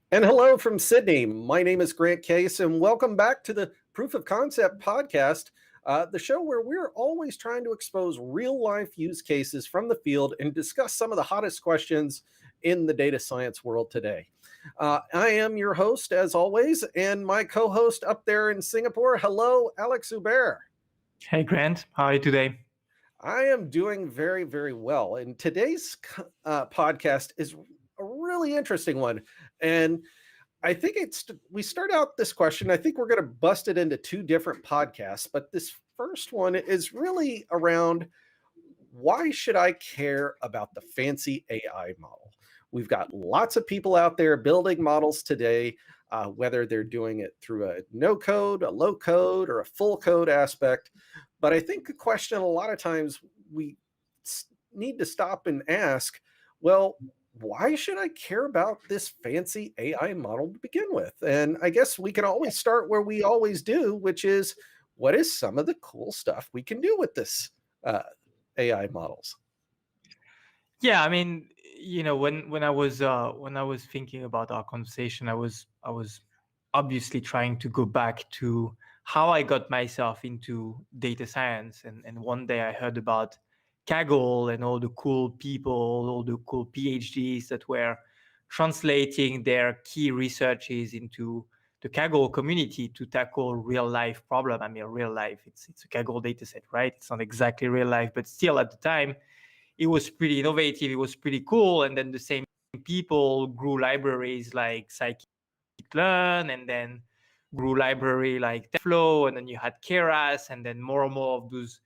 And hello from Sydney. My name is Grant Case, and welcome back to the Proof of Concept podcast, the show where we're always trying to expose real life use cases from the field and discuss some of the hottest questions in the data science world today. I am your host, as always, and my co host up there in Singapore. Hello, Alex Hubert. Hey Grant, how are you today? I am doing very, very well. And today's podcast is a really interesting one. And I think we start out this question. I think we're going to bust it into two different podcasts, but this first one is really around why should I care about the fancy AI model? We've got lots of people out there building models today, whether they're doing it through a no code, a low code, or a full code aspect. But I think the question a lot of times we need to stop and ask, well, why should I care about this fancy AI model to begin with? And I guess we can always start where we always do, which is what is some of the cool stuff we can do with this AI models? Yeah, I mean, when I was thinking about our conversation, I was obviously trying to go back to how I got myself into data science, and one day I heard about Kaggle and all the cool people, all the cool PhDs that were translating their key researches into the Kaggle community to tackle real life problem. I mean, real life, it's a Kaggle data set, right? It's not exactly real life, but still at the time it was pretty innovative. It was pretty cool. And then the same people grew libraries like scikit-learn, and then grew library like TensorFlow, and then you had Keras, and then more and more of those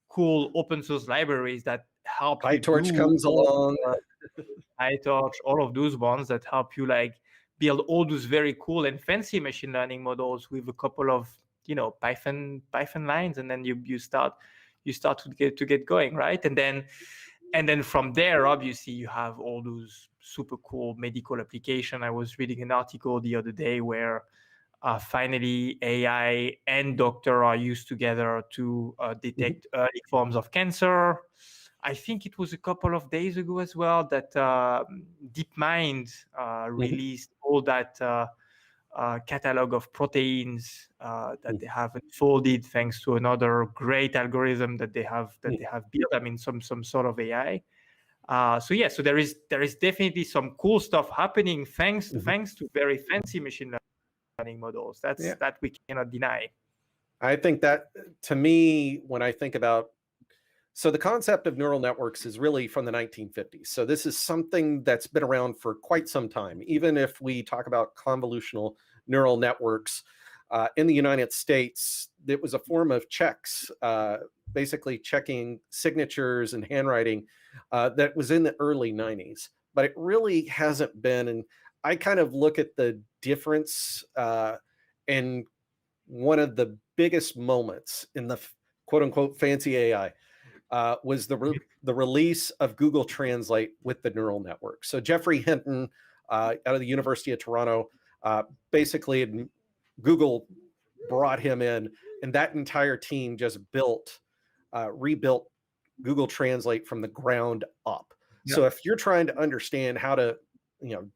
cool open source libraries that help you PyTorch do comes along. PyTorch, all of those ones that help you like build all those very cool and fancy machine learning models with a couple of Python lines, and then you start to get going, right? And then from there, obviously, you have all those super cool medical application. I was reading an article the other day where finally AI and doctor are used together to detect early forms of cancer. I think it was a couple of days ago as well that DeepMind released all that catalog of proteins that they have unfolded thanks to another great algorithm that they have built. I mean, some sort of AI. So there is definitely some cool stuff happening thanks to very fancy machine learning models. That we cannot deny. I think that, to me, when I think about, so the concept of neural networks is really from the 1950s. So this is something that's been around for quite some time. Even if we talk about convolutional neural networks in the United States, it was a form of checks, basically checking signatures and handwriting that was in the early 90s. But it really hasn't been. And I kind of look at the difference in one of the biggest moments in the quote unquote fancy AI was the release of Google Translate with the neural network. So Geoffrey Hinton out of the University of Toronto, basically Google brought him in, and that entire team just rebuilt Google Translate from the ground up. Yeah. So if you're trying to understand how to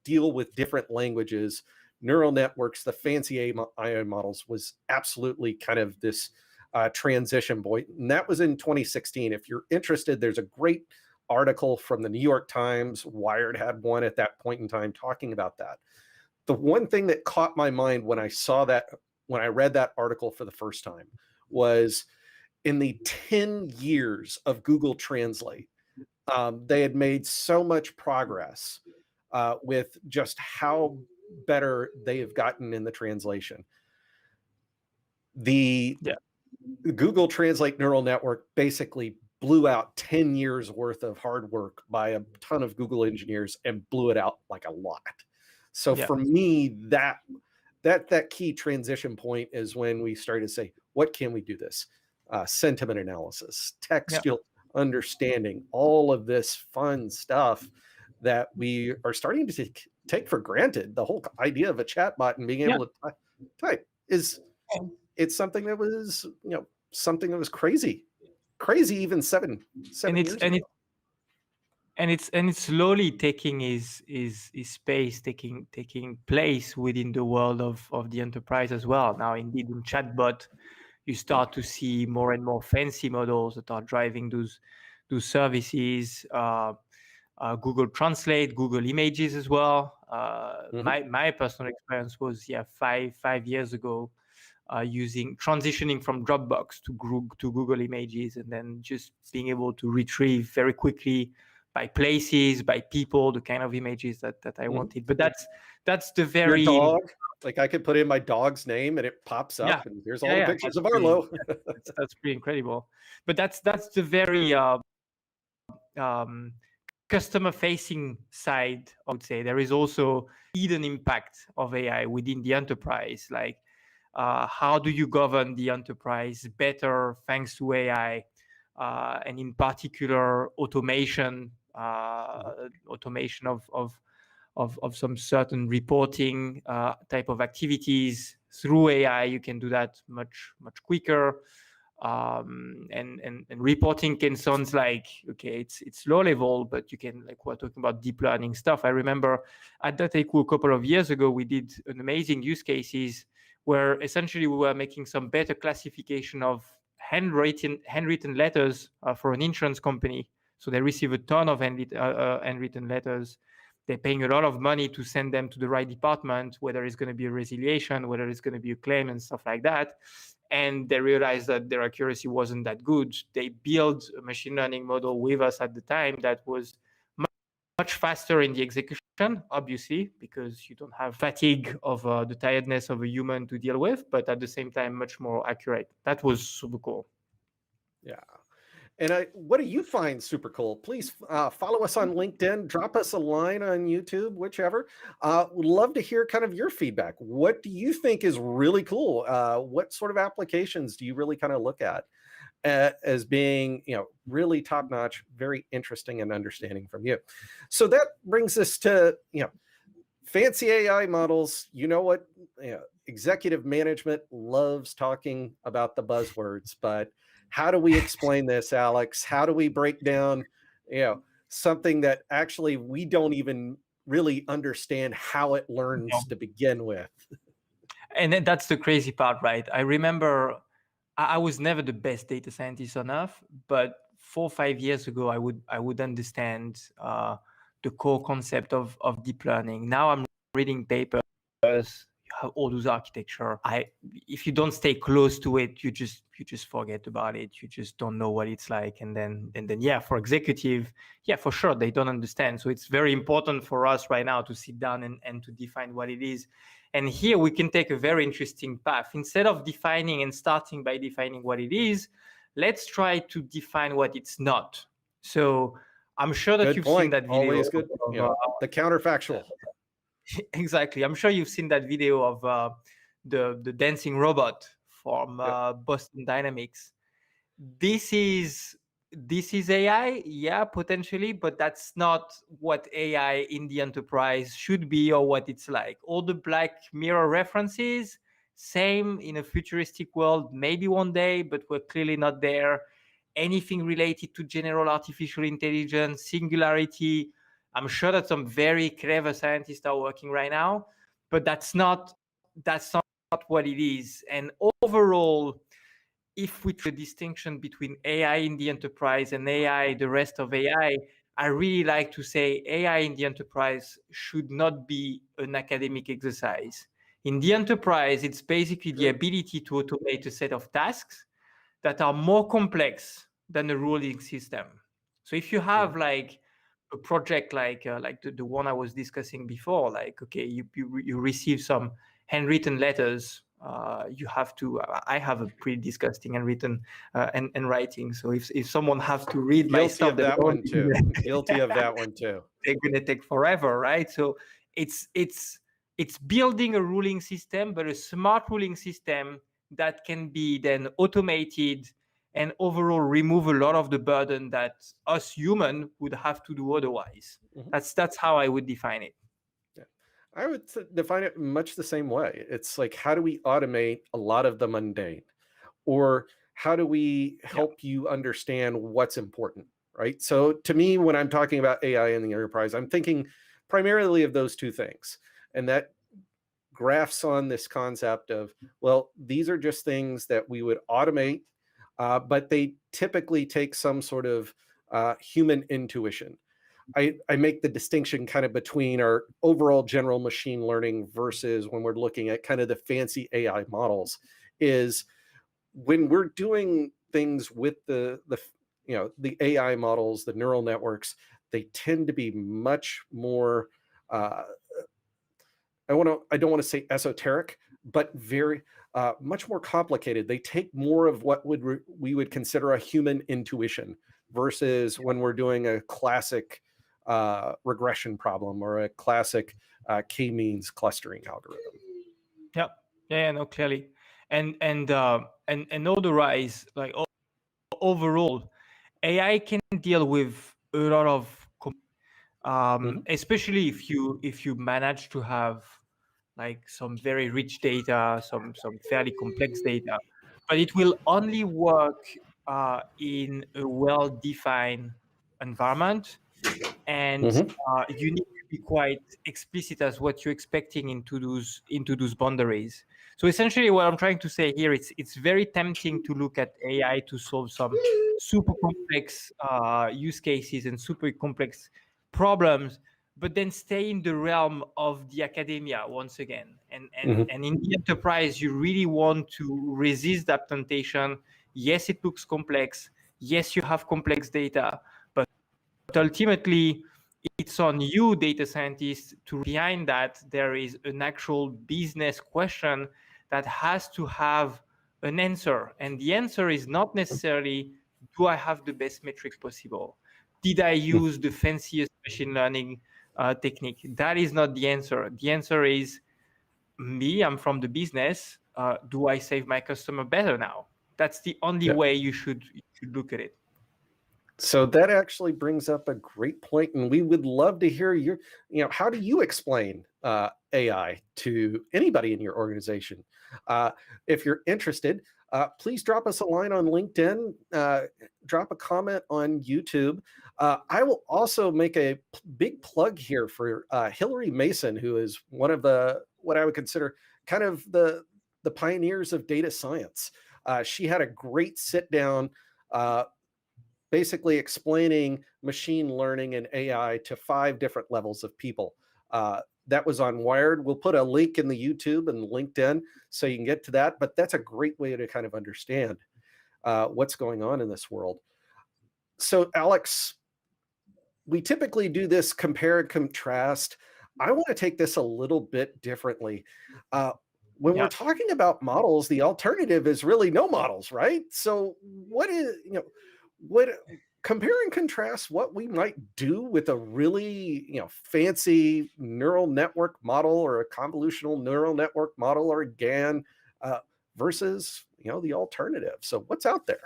deal with different languages, neural networks, the fancy AI models was absolutely kind of this transition point. And that was in 2016. If you're interested, there's a great article from the New York Times. Wired had one at that point in time talking about that. The one thing that caught my mind when I read that article for the first time was in the 10 years of Google Translate, they had made so much progress with just how better they have gotten in the translation. The Google Translate neural network basically blew out 10 years worth of hard work by a ton of Google engineers and blew it out like a lot. So for me, that key transition point is when we started to say, what can we do this? Sentiment analysis, textual understanding, all of this fun stuff that we are starting to take for granted. The whole idea of a chatbot and being able to type it's something that was, something that was crazy even seven years ago. and it's slowly taking his space, taking place within the world of the enterprise as well. Now, indeed, in chatbot, you start to see more and more fancy models that are driving those services. Google Translate, Google Images as well. My personal experience was 5 years ago, transitioning from Dropbox to Google Images, and then just being able to retrieve very quickly by places, by people, the kind of images that I wanted. But that's the Your very dog, like I could put in my dog's name and it pops up, and here's all the pictures of Arlo. That's pretty incredible. But that's the very customer-facing side. I would say there is also hidden impact of AI within the enterprise. Like, how do you govern the enterprise better thanks to AI, and in particular automation, automation of some certain reporting type of activities through AI. You can do that much quicker. And reporting can sound like, okay, it's low level, but you can, like, we're talking about deep learning stuff. I remember at Dataku a couple of years ago, we did an amazing use cases where essentially we were making some better classification of handwritten letters for an insurance company. So they receive a ton of handwritten letters. They're paying a lot of money to send them to the right department, whether it's going to be a resiliation, whether it's going to be a claim and stuff like that. And they realized that their accuracy wasn't that good. They built a machine learning model with us at the time that was much faster in the execution, obviously, because you don't have fatigue of the tiredness of a human to deal with, but at the same time, much more accurate. That was super cool. Yeah. And what do you find super cool? Please follow us on LinkedIn, drop us a line on YouTube, whichever. Would love to hear kind of your feedback. What do you think is really cool? What sort of applications do you really kind of look at as being, really top-notch, very interesting and understanding from you? So that brings us to, fancy AI models. You know what? Executive management loves talking about the buzzwords, but how do we explain this, Alex? How do we break down, something that actually we don't even really understand how it learns to begin with? And then that's the crazy part, right? I remember I was never the best data scientist on earth, but 4 or 5 years ago, I would understand the core concept of deep learning. Now I'm reading papers. You have all those architecture. If you don't stay close to it, you just forget about it. You just don't know what it's like. And then for executive, for sure, they don't understand. So it's very important for us right now to sit down and to define what it is. And here we can take a very interesting path. Instead of defining and starting by defining what it is, let's try to define what it's not. So I'm sure that you've seen that video. Always good. The counterfactual. Exactly. I'm sure you've seen that video of the dancing robot from Boston Dynamics. This is AI, potentially, but that's not what AI in the enterprise should be or what it's like. All the Black Mirror references, same in a futuristic world, maybe one day, but we're clearly not there. Anything related to general artificial intelligence, singularity, I'm sure that some very clever scientists are working right now, but that's not what it is. And overall, if we do a distinction between AI in the enterprise and AI, the rest of AI, I really like to say AI in the enterprise should not be an academic exercise. In the enterprise, it's basically the ability to automate a set of tasks that are more complex than a ruling system. So if you have like a project like the one I was discussing before, like, okay, you receive some handwritten letters. You have to. I have a pretty disgusting handwritten and writing. So if someone has to read my stuff, Guilty of that one too. They're gonna take forever, right? So it's building a ruling system, but a smart ruling system that can be then automated and overall remove a lot of the burden that us human would have to do otherwise. That's how I would define it. Yeah. I would define it much the same way. It's like, how do we automate a lot of the mundane? Or how do we help you understand what's important, right? So to me, when I'm talking about AI in the enterprise, I'm thinking primarily of those two things. And that graphs on this concept of, well, these are just things that we would automate, but they typically take some sort of human intuition. I make the distinction kind of between our overall general machine learning versus when we're looking at kind of the fancy AI models, is when we're doing things with the AI models, the neural networks, they tend to be much more I don't want to say esoteric, but very much more complicated. They take more of what we would consider a human intuition versus when we're doing a classic regression problem or a classic k-means clustering algorithm. Yeah, no, clearly, and all the rise, like overall, AI can deal with a lot of especially if you manage to have like some very rich data, some fairly complex data, but it will only work in a well-defined environment, and you need to be quite explicit as what you're expecting into those boundaries. So essentially, what I'm trying to say here, it's very tempting to look at AI to solve some super complex use cases and super complex problems, but then stay in the realm of the academia once again. And in the enterprise, you really want to resist that temptation. Yes, it looks complex. Yes, you have complex data, but ultimately, it's on you, data scientists, to behind that there is an actual business question that has to have an answer. And the answer is not necessarily, do I have the best metric possible? Did I use the fanciest machine learning technique? That is not the answer. The answer is, me, I'm from the business. Do I save my customer better now? That's the only way you should look at it. So that actually brings up a great point, and we would love to hear how do you explain AI to anybody in your organization? If you're interested, please drop us a line on LinkedIn, drop a comment on YouTube. I will also make a big plug here for Hillary Mason, who is one of what I would consider kind of the pioneers of data science. She had a great sit down basically explaining machine learning and AI to 5 different levels of people. That was on Wired. We'll put a link in the YouTube and LinkedIn so you can get to that. But that's a great way to kind of understand what's going on in this world. So, Alex, we typically do this compare and contrast. I want to take this a little bit differently. When we're talking about models, the alternative is really no models, right? So what compare and contrast what we might do with a really fancy neural network model or a convolutional neural network model or a GAN versus the alternative. So what's out there?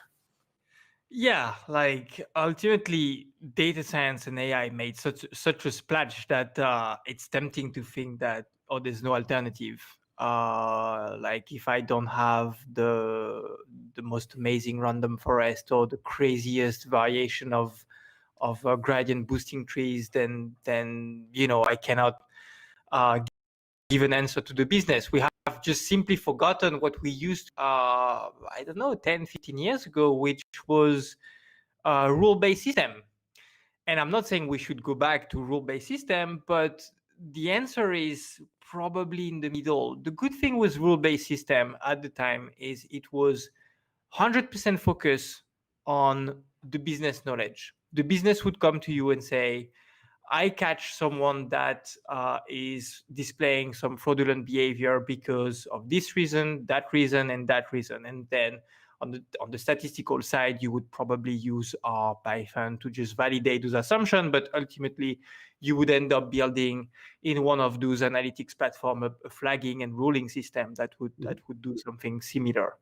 Yeah, like ultimately, data science and AI made such a splash that it's tempting to think that there's no alternative. Like if I don't have the most amazing random forest or the craziest variation of gradient boosting trees, then I cannot give an answer to the business. We have just simply forgotten what we used, I don't know, 10, 15 years ago, which was a rule-based system. And I'm not saying we should go back to rule-based system, but the answer is probably in the middle. The good thing with rule-based system at the time is it was 100% focus on the business knowledge. The business would come to you and say, I catch someone that is displaying some fraudulent behavior because of this reason, that reason, and that reason. And then on the statistical side, you would probably use R, Python to just validate those assumptions. But ultimately, you would end up building in one of those analytics platform a flagging and ruling system that would do something similar.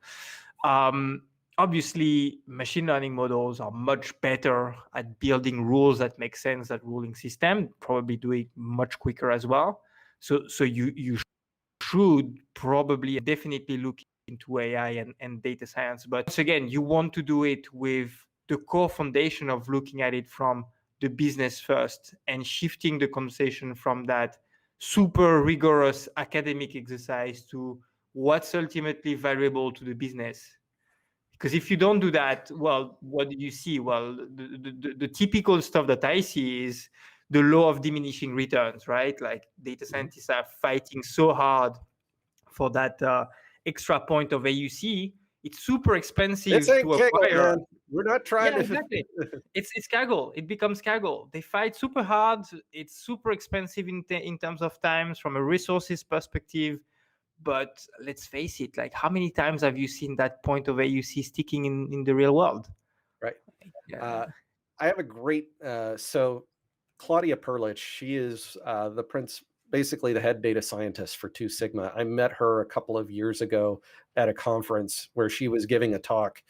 Obviously, machine learning models are much better at building rules that make sense, that ruling system, probably do it much quicker as well. So you should probably definitely look into AI and data science. But once again, you want to do it with the core foundation of looking at it from the business first and shifting the conversation from that super rigorous academic exercise to what's ultimately valuable to the business. Because if you don't do that, well, what do you see? Well, the typical stuff that I see is the law of diminishing returns, right? Like data scientists are fighting so hard for that extra point of AUC. It's super expensive This ain't to Kaggle, acquire. man. We're not trying Yeah, to. exactly. It's Kaggle. It becomes Kaggle. They fight super hard. It's super expensive in terms of times from a resources perspective. But let's face it, like how many times have you seen that point of AUC sticking in the real world? Right. Yeah. I have a great, so Claudia Perlich, she is basically the head data scientist for Two Sigma. I met her a couple of years ago at a conference where she was giving a talk.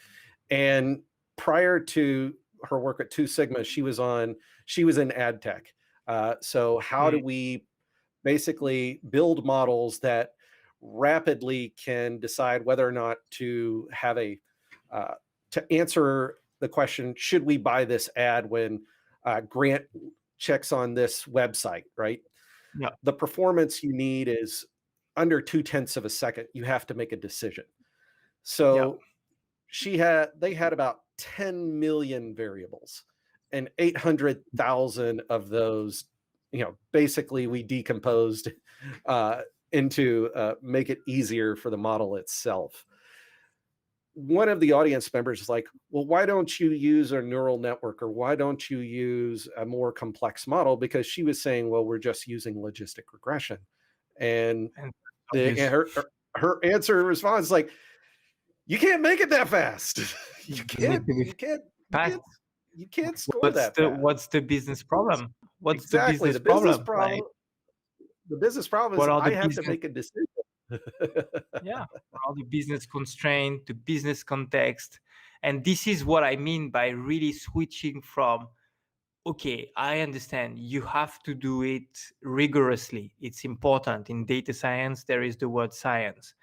And prior to her work at Two Sigma, she was in ad tech. So how do we basically build models that rapidly can decide whether or not to have to answer the question, should we buy this ad when Grant checks on this website, right? Yeah. The performance you need is under 0.2 of a second. You have to make a decision. So they had about 10 million variables, and 800,000 of those, basically we decomposed into make it easier for the model itself. One of the audience members is like, well, why don't you use a neural network, or why don't you use a more complex model? Because she was saying, well, we're just using logistic regression. And her answer and response is like, you can't make it that fast. You can't score that fast. What's the business problem? What's exactly the business problem? Like, the business problem is I have to make a decision. Yeah, all the business constraint, the business context. And this is what I mean by really switching from, okay, I understand you have to do it rigorously. It's important. In data science, there is the word science.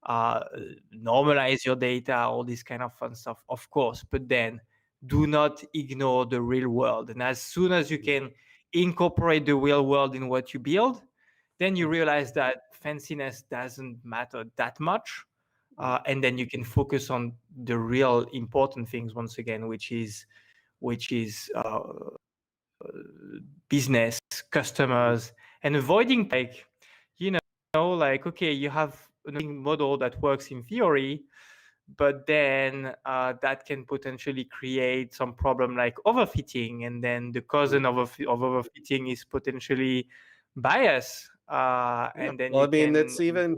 Normalize your data, all this kind of fun stuff, of course, but then do not ignore the real world. And as soon as you can incorporate the real world in what you build, then you realize that fanciness doesn't matter that much. And then you can focus on the real important things once again, which is business, customers, and avoiding like, okay, you have a model that works in theory, but then that can potentially create some problem like overfitting, and then the cousin of overfitting is potentially bias. And then it's even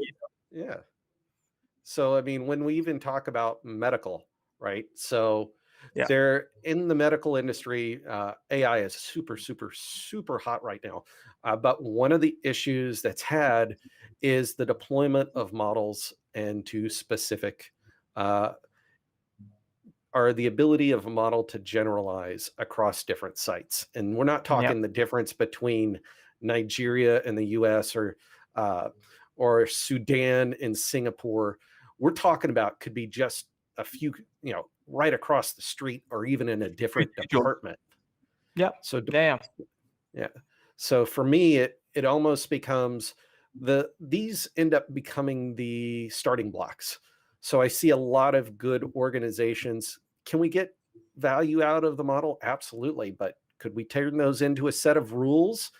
So, I mean, when we even talk about medical, right? So, they're in the medical industry. AI is super, super, super hot right now. But one of the issues that's had is the deployment of models into specific, are the ability of a model to generalize across different sites. And we're not talking the difference between Nigeria and the US, or Sudan and Singapore. We're talking about could be just a few, right across the street, or even in a different department. So So for me, it almost becomes these end up becoming the starting blocks. So I see a lot of good organizations. Can we get value out of the model? Absolutely. But could we turn those into a set of rules?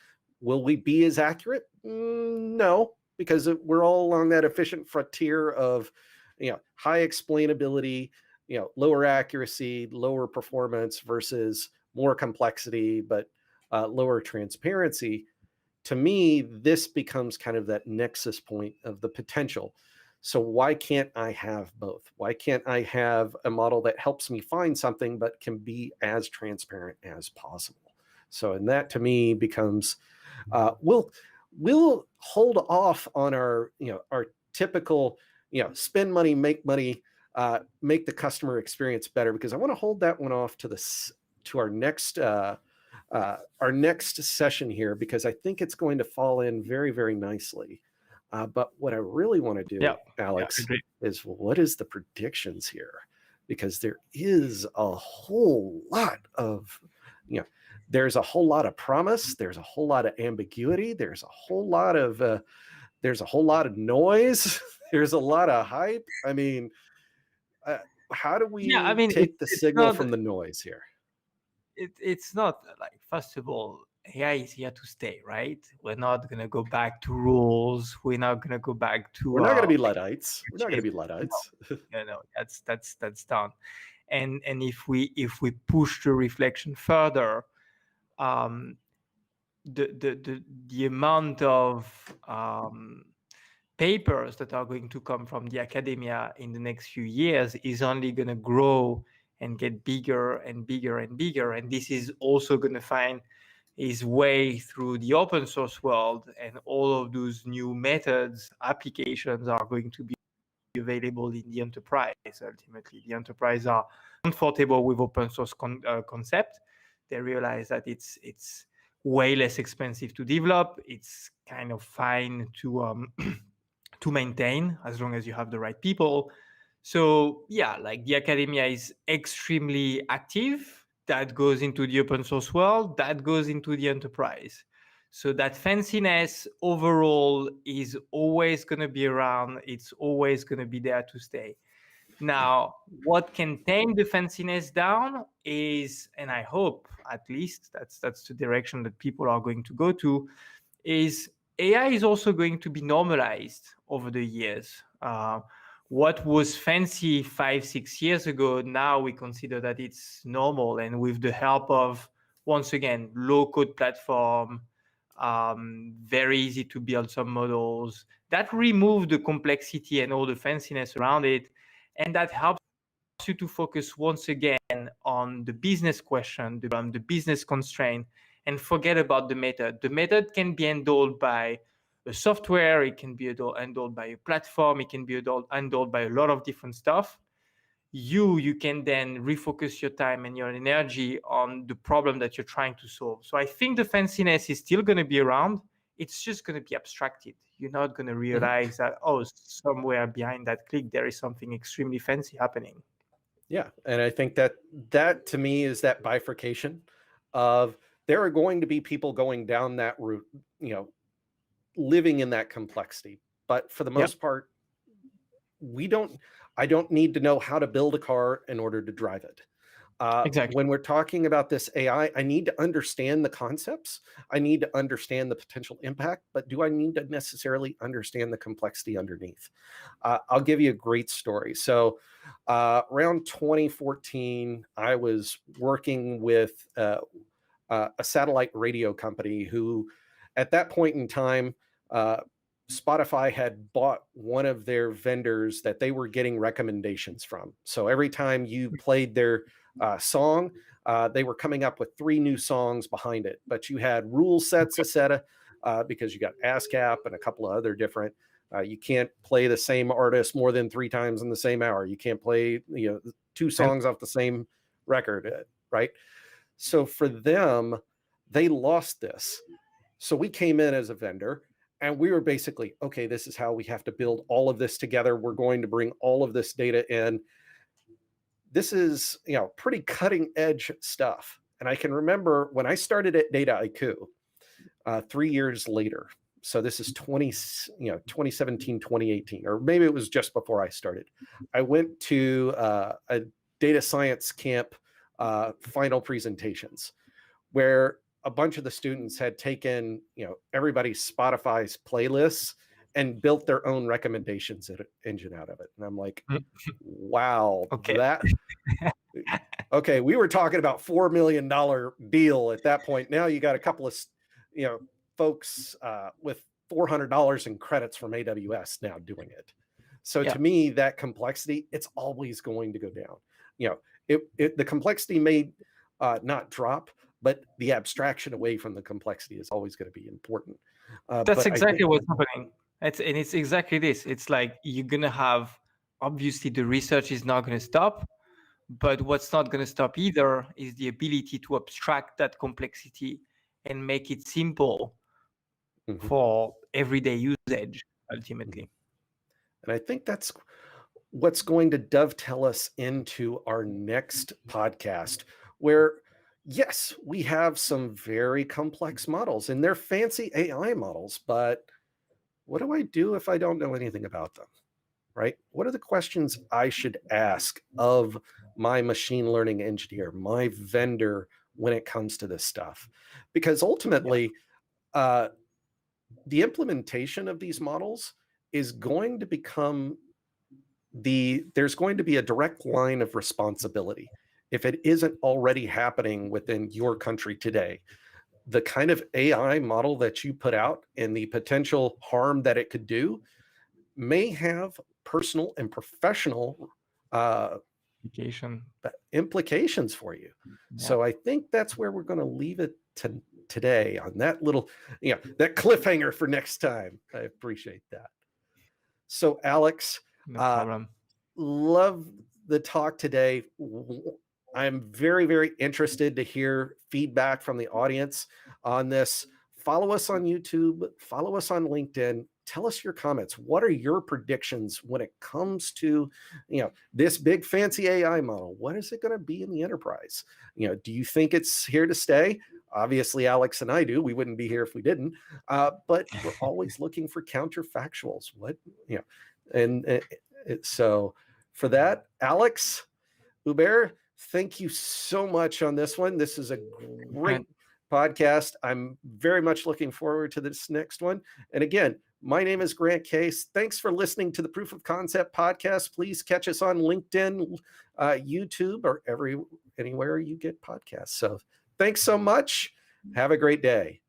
Will we be as accurate? No, because we're all along that efficient frontier of, high explainability, lower accuracy, lower performance versus more complexity, but lower transparency. To me, this becomes kind of that nexus point of the potential. So why can't I have both? Why can't I have a model that helps me find something, but can be as transparent as possible? So, and that to me becomes, we'll hold off on our typical, spend money, make the customer experience better, because I want to hold that one off to our next session here, because I think it's going to fall in very, very nicely. But what I really want to do, Alex, is what is the predictions here? because there is a whole lot of, there's a whole lot of promise, there's a whole lot of ambiguity, there's a whole lot of noise, there's a lot of hype. I mean, how do we take the signal from the noise here? It's not like, first of all, AI is here to stay, right? We're not going to go back to rules. We're not going to go back to. We're not going to be Luddites. We're not going to be Luddites. No, that's done. And if we push the reflection further, the amount of papers that are going to come from the academia in the next few years is only going to grow and get bigger and bigger and bigger. And this is also going to find its way through the open source world, and all of those new methods, applications are going to be available in the enterprise. Ultimately, the enterprise are comfortable with open source concept. They realize that it's way less expensive to develop. It's kind of fine to to maintain as long as you have the right people. So yeah, like the academia is extremely active. That goes into the open source world, that goes into the enterprise. So that fanciness overall is always going to be around. It's always going to be there to stay. Now, what can tame the fanciness down is, and I hope at least that's the direction that people are going to go to, is AI is also going to be normalized over the years. What was fancy 5-6 years ago, now we consider that it's normal. And with the help of, once again, low-code platform, very easy to build some models, that remove the complexity and all the fanciness around it. And that helps you to focus once again on the business question, the business constraint, and forget about the method. The method can be handled by a software, it can be handled by a platform, it can be handled by a lot of different stuff. You can then refocus your time and your energy on the problem that you're trying to solve. So I think the fanciness is still going to be around. It's just going to be abstracted. You're not going to realize that, somewhere behind that click, there is something extremely fancy happening. Yeah. And I think that to me is that bifurcation of, there are going to be people going down that route, living in that complexity. But for the most part, I don't need to know how to build a car in order to drive it. Exactly. When we're talking about this AI, I need to understand the concepts. I need to understand the potential impact, but do I need to necessarily understand the complexity underneath? I'll give you a great story. So around 2014, I was working with a satellite radio company who, at that point in time, Spotify had bought one of their vendors that they were getting recommendations from. So every time you played their song, they were coming up with 3 new songs behind it. But you had rule sets, etc., because you got ASCAP and a couple of other different. You can't play the same artist more than 3 times in the same hour. You can't play 2 songs off the same record, right? So for them, they lost this. So we came in as a vendor, and we were basically, okay, this is how we have to build all of this together. We're going to bring all of this data in. This is, pretty cutting edge stuff. And I can remember when I started at Data IQ 3 years later. So this is 2017, 2018, or maybe it was just before I started. I went to a data science camp final presentations where a bunch of the students had taken, everybody's Spotify's playlists and built their own recommendations engine out of it. And I'm like, wow, okay, we were talking about $4 million deal at that point. Now you got a couple of, folks with $400 in credits from AWS now doing it. So to me, that complexity, it's always going to go down. The complexity may not drop, but the abstraction away from the complexity is always going to be important. That's exactly what's happening. It's exactly this. It's like you're going to have, obviously the research is not going to stop, but what's not going to stop either is the ability to abstract that complexity and make it simple for everyday usage, ultimately. And I think that's what's going to dovetail us into our next podcast, where, yes, we have some very complex models and they're fancy AI models, but what do I do if I don't know anything about them? Right? What are the questions I should ask of my machine learning engineer, my vendor, when it comes to this stuff? Because ultimately, the implementation of these models is going to become there's going to be a direct line of responsibility if it isn't already happening within your country today. The kind of AI model that you put out and the potential harm that it could do may have personal and professional implications for you. So I think that's where we're going to leave it today on that little, that cliffhanger for next time. I appreciate that. So Alex, no problem. Love the talk today. I'm very, very interested to hear feedback from the audience on this. Follow us on YouTube, follow us on LinkedIn. Tell us your comments. What are your predictions when it comes to, this big fancy AI model? What is it going to be in the enterprise? Do you think it's here to stay? Obviously, Alex and I do. We wouldn't be here if we didn't. But we're always looking for counterfactuals. So for that, Alex, Hubert, thank you so much on this one. This is a great podcast. I'm very much looking forward to this next one. And again, my name is Grant Case. Thanks for listening to the Proof of Concept podcast. Please catch us on LinkedIn, YouTube, or anywhere you get podcasts. So thanks so much. Have a great day.